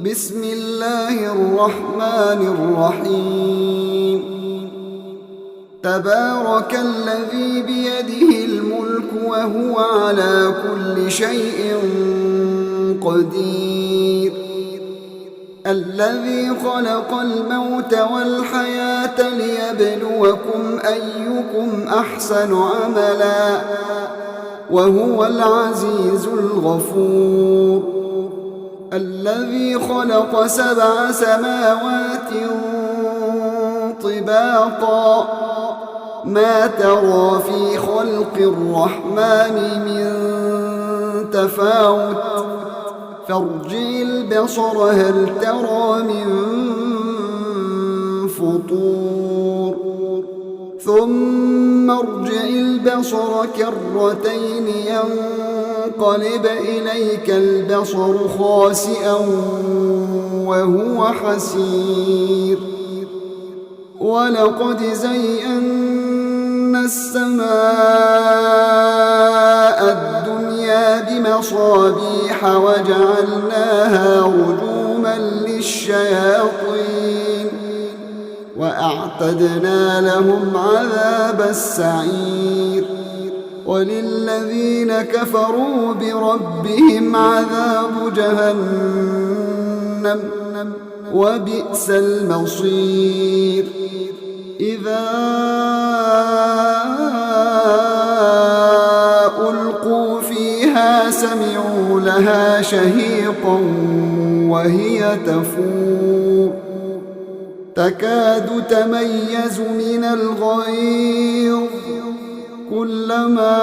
بسم الله الرحمن الرحيم تبارك الذي بيده الملك وهو على كل شيء قدير الذي خلق الموت والحياة ليبلوكم أيكم أحسن عملا وهو العزيز الغفور الذي خلق 7 سماوات طباقا ما ترى في خلق الرحمن من تفاوت فارجع البصر هل ترى من فطور ثم ارجع البصر كرتين ينقلب إليك البصر خاسئا وهو حسير ولقد زينا السماء الدنيا بمصابيح وجعلناها رجوما للشياطين وأعتدنا لهم عذاب السعير وللذين كفروا بربهم عذاب جهنم وبئس المصير إذا ألقوا فيها سمعوا لها شهيقا وهي تفور تكاد تميز من الغيظ كلما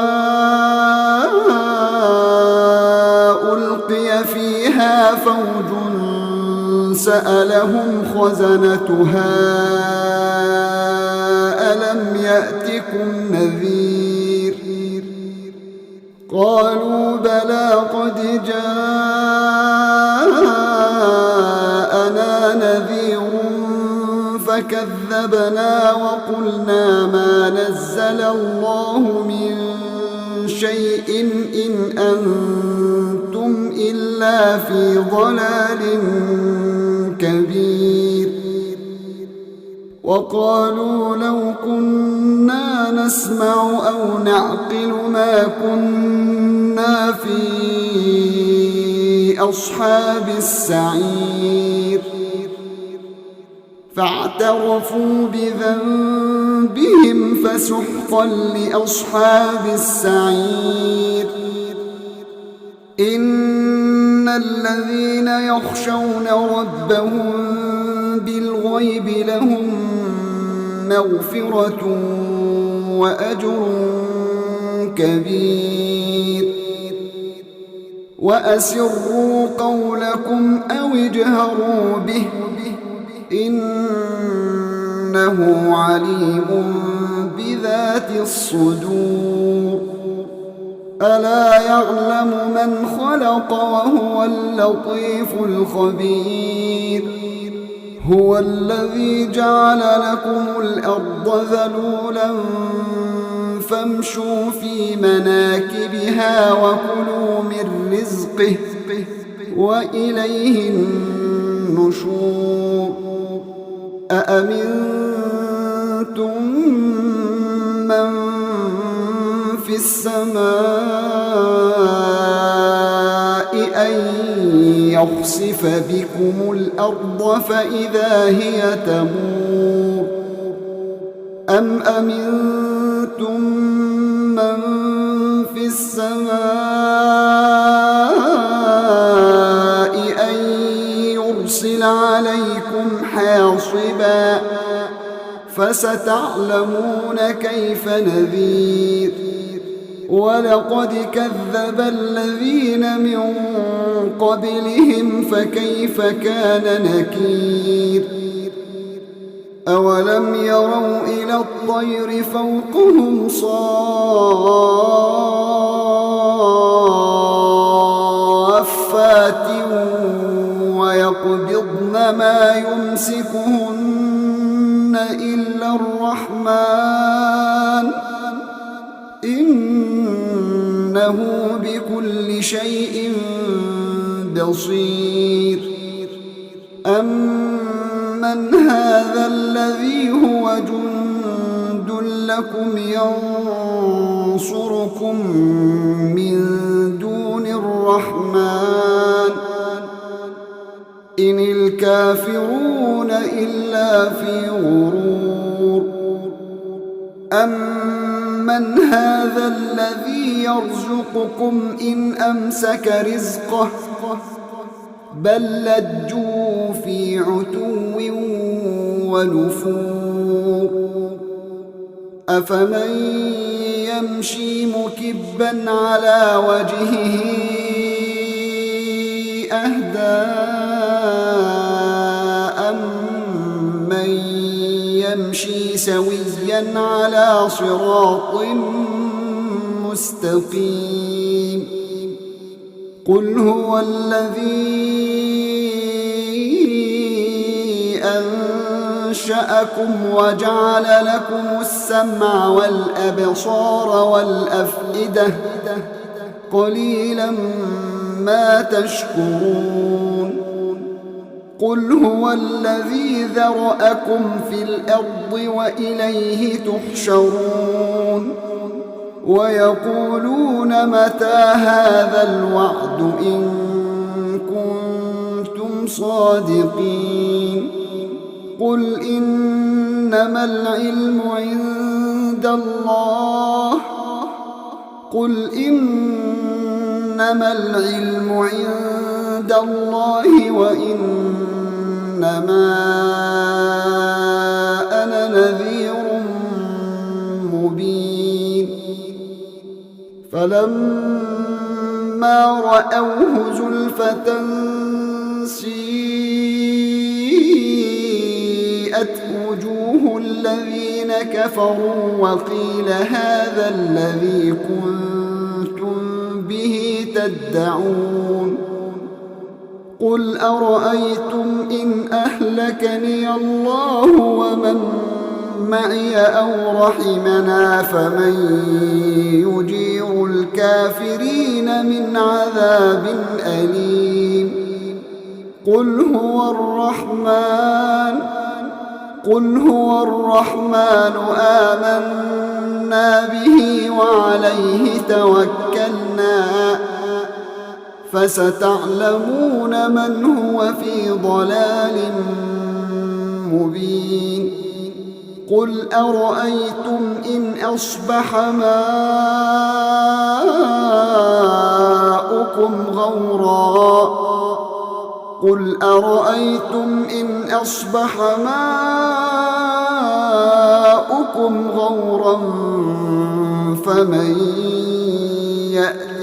ألقي فيها فوج سألهم خزنتها ألم يأتكم نذير قالوا بلى قد جاءنا نذير فكذبنا وقلنا ما نزل الله من شيء إن أنتم إلا في ضلال كبير وقالوا لو كنا نسمع أو نعقل ما كنا في أصحاب السعير فاعترفوا بذنبهم فسحقا لأصحاب السعير إن الذين يخشون ربهم بالغيب لهم مغفرة وأجر كبير وأسروا قولكم أو اجهروا به إنه عليم بذات الصدور ألا يعلم من خلق وهو اللطيف الخبير هو الذي جعل لكم الأرض ذلولا فامشوا في مناكبها وكلوا من رزقه وإليه النشور أأمنتم من في السماء أن يخسف بكم الأرض فإذا هي تمور أم أمنتم من في السماء أن يرسل عليكم حاصبا فستعلمون كيف نذير ولقد كذب الذين من قبلهم فكيف كان نكير أولم يروا إلى الطير فوقهم صافات ويقبضن ما يمسكهن إلا الرحمن إنه بكل شيء بصير أَمَّنْ هَذَا الَّذِي هُوَ جُندٌ لَكُمْ يَنصُرُكُم مِّن دُونِ الرَّحْمَٰنِ إِنِ الْكَافِرُونَ إِلَّا فِي غُرُورٍ أَمَّنْ هَذَا الَّذِي يَرْزُقُكُمْ إِنْ أَمْسَكَ رِزْقَهُ بَل لَّجُّوا فِي عُتُوٍّ وَنُفُورٍ أَفَمَن يَمْشِي مُكِبًّا عَلَىٰ وَجْهِهِ أَهْدَىٰ أَمَّن يَمْشِي سَوِيًّا عَلَىٰ صِرَاطٍ مُّسْتَقِيمٍ قُلْ هُوَ الَّذِي أَنشَأَكُمْ وَجَعَلَ لَكُمُ السَّمْعَ وَالْأَبْصَارَ وَالْأَفْئِدَةَ قَلِيلًا مَا تَشْكُرُونَ قُلْ هُوَ الَّذِي ذَرَأَكُمْ فِي الْأَرْضِ وَإِلَيْهِ تُحْشَرُونَ وَيَقُولُونَ مَتَىٰ هَٰذَا الْوَعْدُ إِن كُنتُمْ صَادِقِينَ قُلْ إِنَّمَا الْعِلْمُ عِندَ اللَّهِ وَإِنَّمَا أَنَا نَذِيرٌ مُّبِينٌ فَلَمَّا رَأَوْهُ زُلْفَةً سِيئَتْ وُجُوهُ الَّذِينَ كَفَرُوا وَقِيلَ هَٰذَا الَّذِي كُنتُم بِهِ تَدَّعُونَ قُلْ أَرَأَيْتُمْ إِنْ أَهْلَكَنِيَ اللَّهُ وَمَن مَّعِيَ أَوْ رَحِمَنَا فَمَن يُجِيرُ الْكَافِرِينَ مِنْ عَذَابٍ أَلِيمٍ قُلْ هُوَ الرَّحْمَٰنُ آمَنَّا بِهِ وَعَلَيْهِ تَوَكَّلْنَا فَسَتَعْلَمُونَ مَنْ هُوَ فِي ضَلَالٍ مُّبِينٍ قُلْ أَرَأَيْتُمْ إِنْ أَصْبَحَ مَاؤُكُمْ غَوْرًا فَمَن يَأْتِيكُم